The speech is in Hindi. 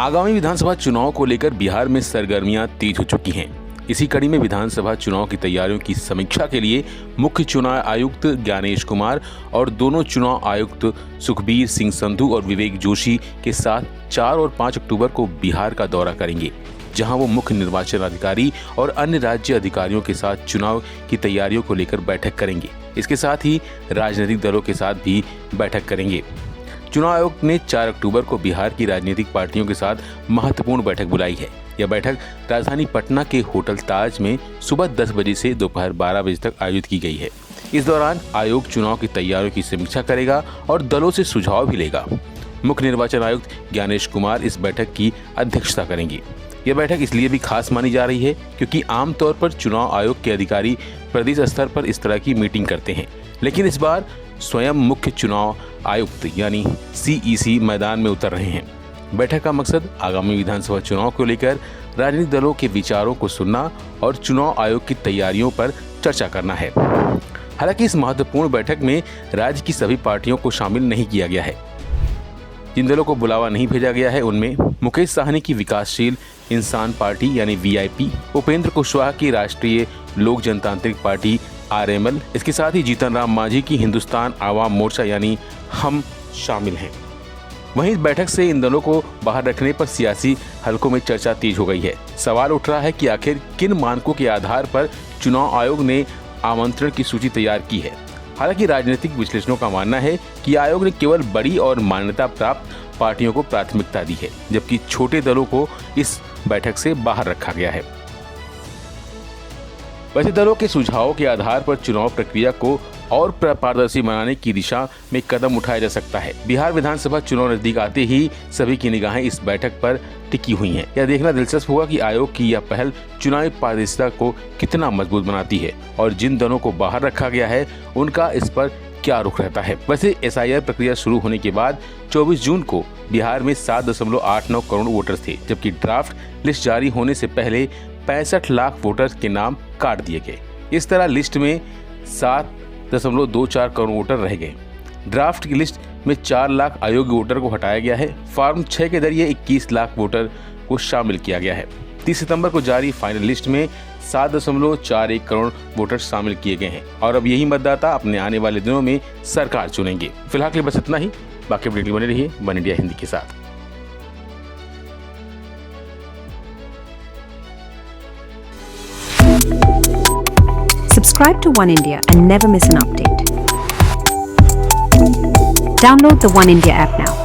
आगामी विधानसभा चुनाव को लेकर बिहार में सरगर्मियां तेज हो चुकी हैं। इसी कड़ी में विधानसभा चुनाव की तैयारियों की समीक्षा के लिए मुख्य चुनाव आयुक्त ज्ञानेश कुमार और दोनों चुनाव आयुक्त सुखबीर सिंह संधू और विवेक जोशी के साथ 4 और 5 अक्टूबर को बिहार का दौरा करेंगे, जहां वो मुख्य निर्वाचन अधिकारी और अन्य राज्य अधिकारियों के साथ चुनाव की तैयारियों को लेकर बैठक करेंगे। इसके साथ ही राजनीतिक दलों के साथ भी बैठक करेंगे। चुनाव आयोग ने 4 अक्टूबर को बिहार की राजनीतिक पार्टियों के साथ महत्वपूर्ण बैठक बुलाई है। यह बैठक राजधानी पटना के होटल ताज में सुबह 10 बजे से दोपहर 12 बजे तक आयोजित की गई है। इस दौरान आयोग चुनाव की तैयारियों की समीक्षा करेगा और दलों से सुझाव भी लेगा। मुख्य निर्वाचन आयुक्त ज्ञानेश कुमार इस बैठक की अध्यक्षता करेंगे। यह बैठक इसलिए भी खास मानी जा रही है क्योंकि आमतौर पर चुनाव आयोग के अधिकारी प्रदेश स्तर पर इस तरह की मीटिंग करते हैं, लेकिन इस बार स्वयं मुख्य चुनाव आयुक्त यानी CEC मैदान में उतर रहे हैं। बैठक का मकसद आगामी विधानसभा चुनाव को लेकर राजनीतिक दलों के विचारों को सुनना और चुनाव आयोग की तैयारियों पर चर्चा करना है। हालांकि इस महत्वपूर्ण बैठक में राज्य की सभी पार्टियों को शामिल नहीं किया गया है। जिन दलों को बुलावा नहीं भेजा गया है उनमें मुकेश साहनी की विकासशील इंसान पार्टी यानी VIP, उपेंद्र कुशवाहा की राष्ट्रीय लोक जनतांत्रिक पार्टी RML, इसके साथ ही जीतन राम मांझी की हिंदुस्तान आवाम मोर्चा यानी हम शामिल हैं। वहीं इस बैठक से इन दलों को बाहर रखने पर सियासी हलकों में चर्चा तेज हो गई है। सवाल उठ रहा है कि आखिर किन मानकों के आधार पर चुनाव आयोग ने आमंत्रण की सूची तैयार की है। हालांकि राजनीतिक विश्लेषणों का मानना है कि आयोग ने केवल बड़ी और मान्यता प्राप्त पार्टियों को प्राथमिकता दी है, जबकि छोटे दलों को इस बैठक से बाहर रखा गया है। वैसे दलों के सुझावों के आधार पर चुनाव प्रक्रिया को और पारदर्शी बनाने की दिशा में कदम उठाया जा सकता है। बिहार विधानसभा चुनाव नजदीक आते ही सभी की निगाहें इस बैठक पर टिकी हुई हैं। यह देखना दिलचस्प होगा कि आयोग की यह पहल चुनावी पारदर्शिता को कितना मजबूत बनाती है और जिन दलों को बाहर रखा गया है उनका इस पर क्या रुख रहता है। वैसे SIR प्रक्रिया शुरू होने के बाद 24 जून को बिहार में 7.89 करोड़ वोटर्स थे, जबकि ड्राफ्ट लिस्ट जारी होने से पहले 65 लाख वोटर्स के नाम काट दिए गए। इस तरह लिस्ट में 7.24 करोड़ वोटर रह गए। ड्राफ्ट की लिस्ट में 4 लाख अयोग्य वोटर को हटाया गया है। फॉर्म 6 के जरिए 21 लाख वोटर को शामिल किया गया है। 30 सितंबर को जारी फाइनल लिस्ट में 7.41 करोड़ वोटर शामिल किए गए हैं और अब यही मतदाता अपने आने वाले दिनों में सरकार चुनेंगे। फिलहाल के लिए बस इतना ही। बाकी अपडेट बने रहिए वन इंडिया हिंदी के साथ। Subscribe to One India and never miss an update. Download the One India app now.